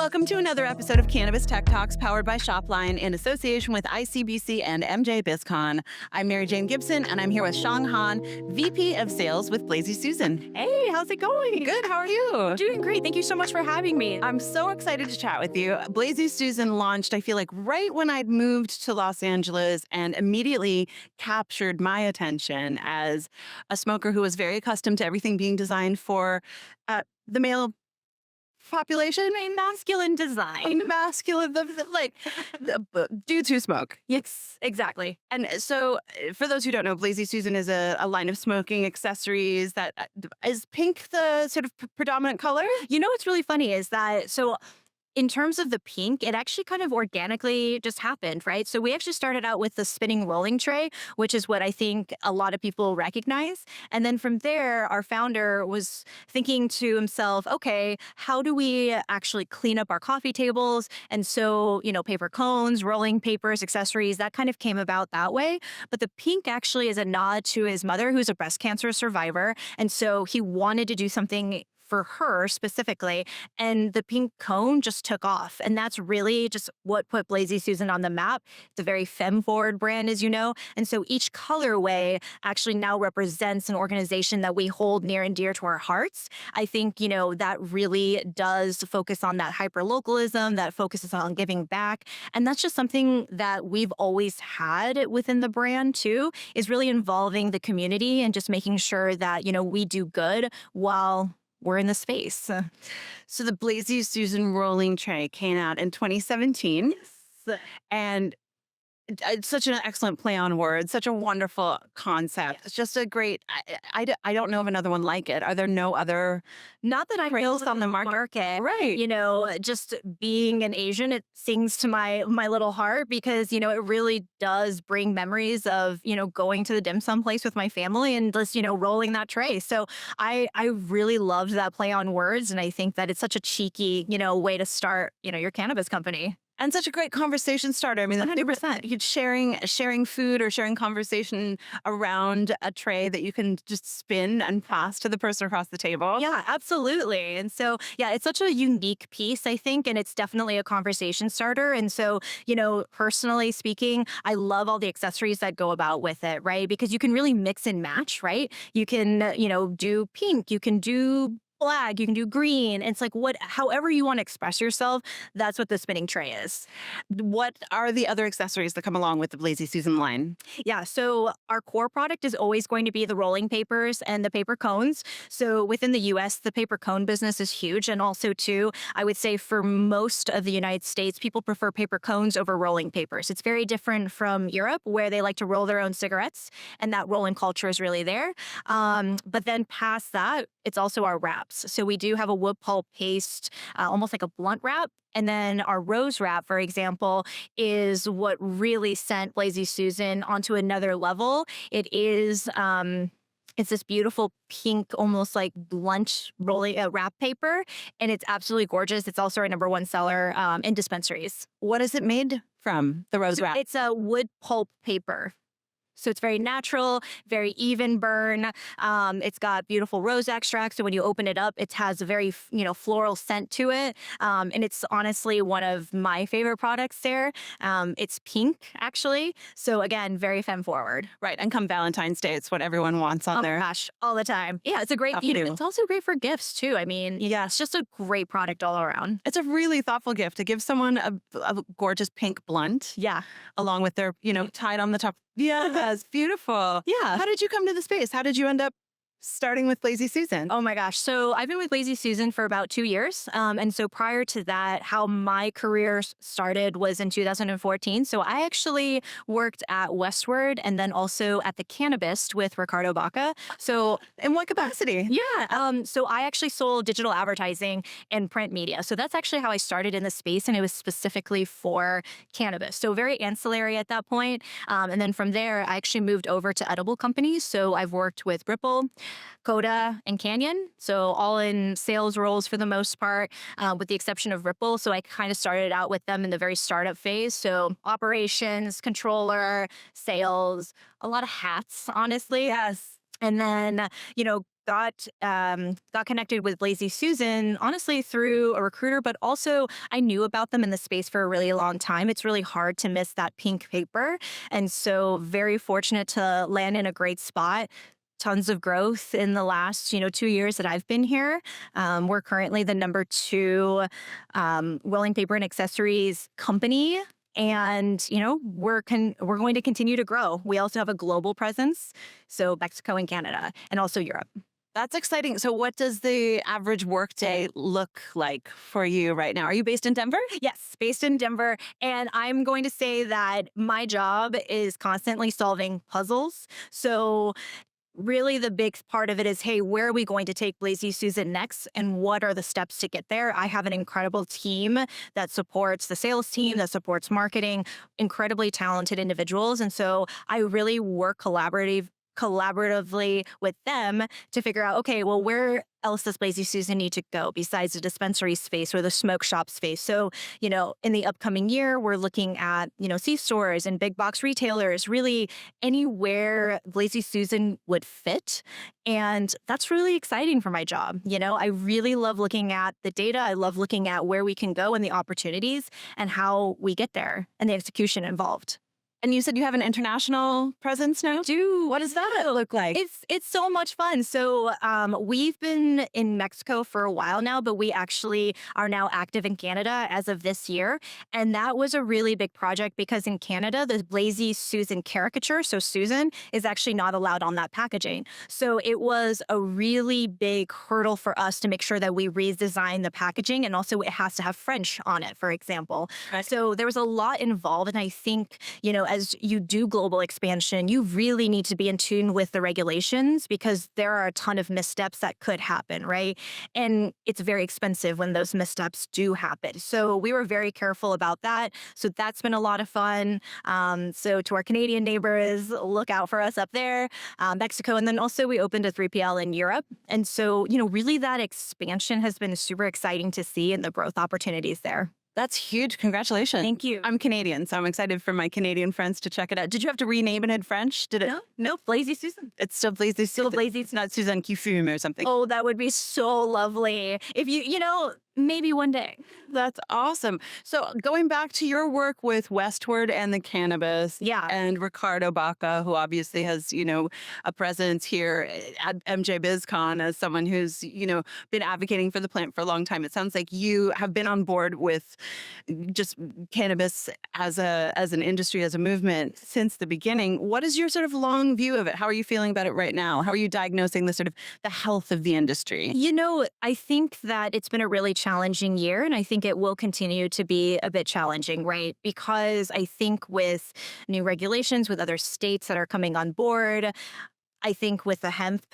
Welcome to another episode of Cannabis Tech Talks powered by Shopline in association with ICBC and MJ BizCon. I'm Mary Jane Gibson, and I'm here with Shuang Han, VP of Sales with Blazy Susan. Hey, how's it going? Good, how are you? Doing great. Thank you so much for having me. I'm so excited to chat with you. Blazy Susan launched, I feel like, right when I'd moved to Los Angeles and immediately captured my attention as a smoker who was very accustomed to everything being designed for the male population. Masculine design. Masculine, dudes who smoke. Yes, exactly. And so, for those who don't know, Blazy Susan is a line of smoking accessories that is pink the sort of predominant color? You know what's really funny is that, in terms of the pink, it actually kind of organically just happened, right? So we actually started out with the spinning rolling tray, which is what I think a lot of people recognize. And then from there, our founder was thinking to himself, okay, how do we actually clean up our coffee tables? And so, paper cones, rolling papers, accessories, that kind of came about that way. But the pink actually is a nod to his mother, who's a breast cancer survivor. And so he wanted to do something for her specifically, and the pink cone just took off. And that's really just what put Blazy Susan on the map. It's a very Femme-Forward brand, as you know. And so each colorway actually now represents an organization that we hold near and dear to our hearts. I think, that really does focus on that hyper-localism, that focuses on giving back. And that's just something that we've always had within the brand too, is really involving the community and just making sure that, we do good while we're in the space. So the Blazy Susan rolling tray came out in 2017. Yes. And it's such an excellent play on words, such a wonderful concept. Yes. It's just a great, I don't know of another one like it. Are there no other? Not that I trails know on the market? Right. Just being an Asian, it sings to my little heart because, it really does bring memories of, going to the dim sum place with my family and just, rolling that tray. So I really loved that play on words. And I think that it's such a cheeky, way to start, your cannabis company. And such a great conversation starter. I mean, 100%. Sharing food or sharing conversation around a tray that you can just spin and pass to the person across the table. Yeah, absolutely. And so, it's such a unique piece, I think, and it's definitely a conversation starter. And so, personally speaking, I love all the accessories that go about with it, right? Because you can really mix and match, right? You can, do pink, you can do black, you can do green. It's like however you want to express yourself, that's what the spinning tray is. What are the other accessories that come along with the Blazy Susan line? Yeah, so our core product is always going to be the rolling papers and the paper cones. So within the US, the paper cone business is huge. And also too, I would say for most of the United States, people prefer paper cones over rolling papers. It's very different from Europe where they like to roll their own cigarettes, and that rolling culture is really there. But then past that, it's also our wraps. So we do have a wood pulp paste, almost like a blunt wrap. And then our rose wrap, for example, is what really sent Blazy Susan onto another level. It is, it's this beautiful pink, almost like blunt rolling wrap paper. And it's absolutely gorgeous. It's also our #1 seller in dispensaries. What is it made from, the rose wrap? It's a wood pulp paper. So it's very natural, very even burn. It's got beautiful rose extract. So when you open it up, it has a very, floral scent to it. And it's honestly one of my favorite products there. It's pink, actually. So again, very Femme-Forward. Right. And come Valentine's Day, it's what everyone wants on there. Oh gosh, all the time. Yeah, it's a great, it's also great for gifts too. I mean, yeah, it's just a great product all around. It's a really thoughtful gift to give someone a gorgeous pink blunt. Yeah. Along with their, tied on the top. Yeah, that's beautiful. Yeah. How did you come to the space? How did you end up starting with Blazy Susan? Oh my gosh. So I've been with Blazy Susan for about 2 years. And so prior to that, how my career started was in 2014. So I actually worked at Westward and then also at the Cannabis with Ricardo Baca. So in what capacity? Yeah. So I actually sold digital advertising and print media. So that's actually how I started in the space. And it was specifically for cannabis. So very ancillary at that point. And then from there, I actually moved over to edible companies. So I've worked with Ripple, Coda, and Canyon. So all in sales roles for the most part, with the exception of Ripple. So I kind of started out with them in the very startup phase. So operations, controller, sales, a lot of hats, honestly. Yes. And then, got connected with Blazy Susan honestly through a recruiter, but also I knew about them in the space for a really long time. It's really hard to miss that pink paper, and so very fortunate to land in a great spot. Tons of growth in the last 2 years that I've been here. We're currently the number 2 rolling paper and accessories company. And we're going to continue to grow. We also have a global presence, so Mexico and Canada, and also Europe. That's exciting. So, what does the average workday look like for you right now? Are you based in Denver? Yes, based in Denver. And I'm going to say that my job is constantly solving puzzles. So, really, the big part of it is, hey, where are we going to take Blazy Susan next? And what are the steps to get there? I have an incredible team that supports the sales team, that supports marketing, incredibly talented individuals. And so I really work collaboratively with them to figure out, okay, well, where else does Blazy Susan need to go besides the dispensary space or the smoke shop space? So, in the upcoming year, we're looking at, C-stores and big box retailers, really anywhere Blazy Susan would fit. And that's really exciting for my job. I really love looking at the data. I love looking at where we can go and the opportunities and how we get there and the execution involved. And you said you have an international presence now? What does that look like? It's so much fun. So we've been in Mexico for a while now, but we actually are now active in Canada as of this year. And that was a really big project because in Canada, the Blazy Susan caricature, so Susan, is actually not allowed on that packaging. So it was a really big hurdle for us to make sure that we redesign the packaging, and also it has to have French on it, for example. Right. So there was a lot involved. And I think, as you do global expansion, you really need to be in tune with the regulations because there are a ton of missteps that could happen, right? And it's very expensive when those missteps do happen. So we were very careful about that. So that's been a lot of fun. So to our Canadian neighbors, look out for us up there, Mexico. And then also we opened a 3PL in Europe. And so, really that expansion has been super exciting to see and the growth opportunities there. That's huge. Congratulations. Thank you. I'm Canadian, so I'm excited for my Canadian friends to check it out. Did you have to rename it in French? Did it? No, Blazy Susan. It's still Blazy. Still Blazy. It's not Suzanne qui fume or something. Oh, that would be so lovely. If maybe one day. That's awesome. So going back to your work with Westward and the Cannabis, Yeah. and Ricardo Baca, who obviously has, a presence here at MJ BizCon as someone who's, been advocating for the plant for a long time. It sounds like you have been on board with just cannabis as an industry, as a movement since the beginning. What is your sort of long view of it? How are you feeling about it right now? How are you diagnosing the health of the industry? I think that it's been a really challenging year, and I think it will continue to be a bit challenging, right? Because I think with new regulations, with other states that are coming on board, I think with the hemp,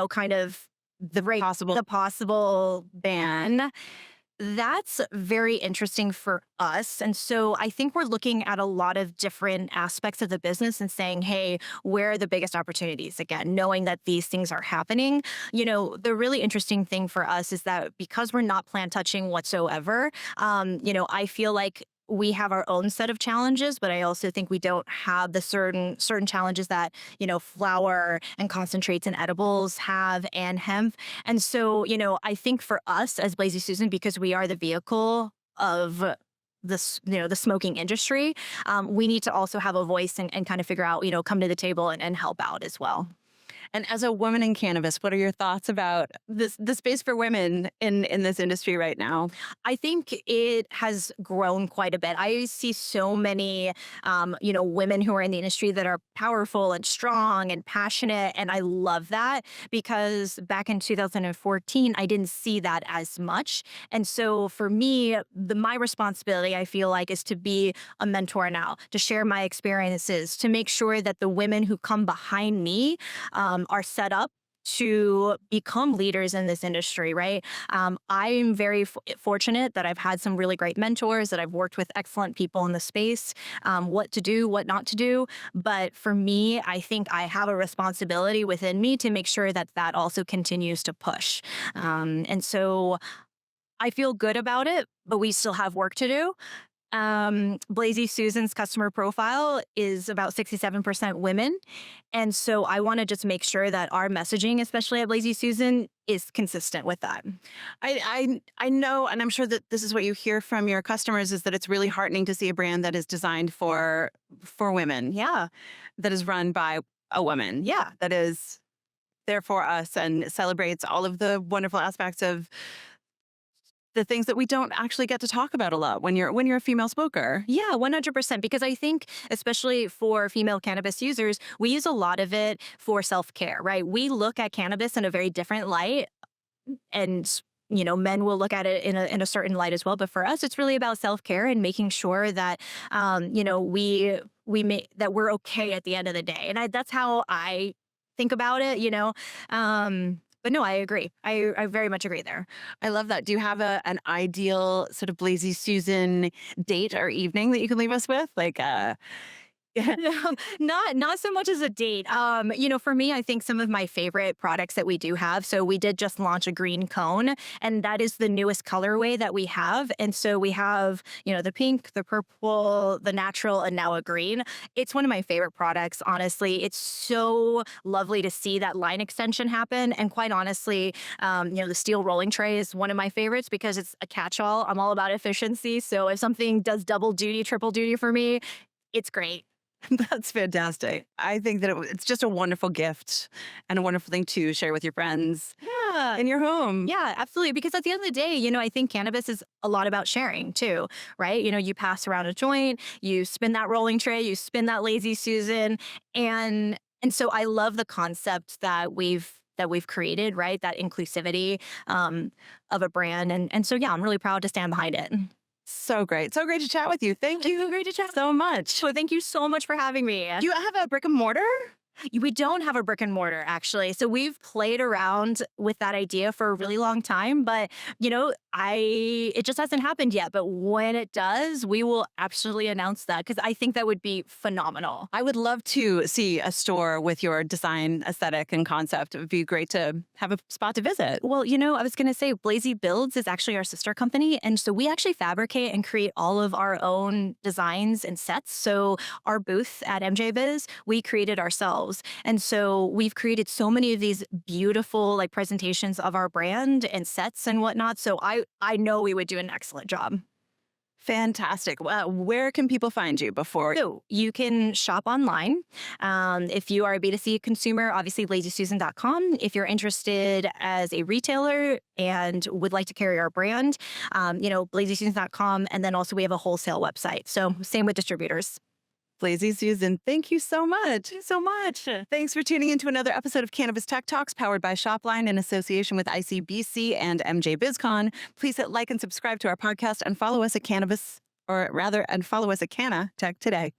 kind of the possible ban, that's very interesting for us. And so I think we're looking at a lot of different aspects of the business and saying, hey, where are the biggest opportunities? Again, knowing that these things are happening. The really interesting thing for us is that because we're not plant touching whatsoever, I feel like we have our own set of challenges, but I also think we don't have the certain challenges that, flower and concentrates and edibles have and hemp. And so, I think for us as Blazy Susan, because we are the vehicle of this, the smoking industry, we need to also have a voice and kind of figure out, come to the table and help out as well. And as a woman in cannabis, what are your thoughts about the space for women in this industry right now? I think it has grown quite a bit. I see so many, women who are in the industry that are powerful and strong and passionate. And I love that because back in 2014, I didn't see that as much. And so for me, my responsibility, I feel like, is to be a mentor now, to share my experiences, to make sure that the women who come behind me are set up to become leaders in this industry, right? I'm very fortunate that I've had some really great mentors, that I've worked with excellent people in the space, what to do, what not to do. But for me, I think I have a responsibility within me to make sure that that also continues to push. And so I feel good about it, but we still have work to do. Blazy Susan's customer profile is about 67% women. And so I want to just make sure that our messaging, especially at Blazy Susan, is consistent with that. I know, and I'm sure that this is what you hear from your customers, is that it's really heartening to see a brand that is designed for women. Yeah. That is run by a woman. Yeah. That is there for us and celebrates all of the wonderful aspects of the things that we don't actually get to talk about a lot when you're a female smoker. Yeah, 100%. Because I think, especially for female cannabis users, we use a lot of it for self care, right? We look at cannabis in a very different light, and men will look at it in a certain light as well. But for us, it's really about self care and making sure that we make that we're okay at the end of the day. And that's how I think about it. But no, I agree. I very much agree there. I love that. Do you have an ideal sort of Blazy Susan date or evening that you can leave us with? Like, Not so much as a date. For me, I think some of my favorite products that we do have. So we did just launch a green cone, and that is the newest colorway that we have. And so we have, the pink, the purple, the natural, and now a green. It's one of my favorite products, honestly. It's so lovely to see that line extension happen. And quite honestly, the steel rolling tray is one of my favorites because it's a catch-all. I'm all about efficiency. So if something does double duty, triple duty for me, it's great. That's fantastic. I think that it's just a wonderful gift and a wonderful thing to share with your friends. Yeah. In your home. Yeah, absolutely. Because at the end of the day, I think cannabis is a lot about sharing too, right? You pass around a joint, you spin that rolling tray, you spin that Lazy Susan, and so I love the concept that we've created, right? That inclusivity of a brand, and so yeah, I'm really proud to stand behind it. So great. So great to chat with you. Thank you. Great to chat so much. So thank you so much for having me. Do you have a brick and mortar? We don't have a brick and mortar, actually. So we've played around with that idea for a really long time, but it just hasn't happened yet. But when it does, we will absolutely announce that because I think that would be phenomenal. I would love to see a store with your design aesthetic and concept. It would be great to have a spot to visit. Well, I was going to say Blazy Builds is actually our sister company. And so we actually fabricate and create all of our own designs and sets. So our booth at MJ Biz, we created ourselves. And so we've created so many of these beautiful presentations of our brand and sets and whatnot. So I know we would do an excellent job. Fantastic. Well, where can people find you before? So you can shop online. If you are a B2C consumer, obviously blazysusan.com. If you're interested as a retailer and would like to carry our brand, blazysusan.com. And then also we have a wholesale website. So same with distributors. Blazy Susan, thank you so much. Thank you so much. Thanks for tuning into another episode of Cannabis Tech Talks, powered by Shopline in association with ICBC and MJ BizCon. Please hit like and subscribe to our podcast and follow us at Cannabis, and follow us at Canna Tech today.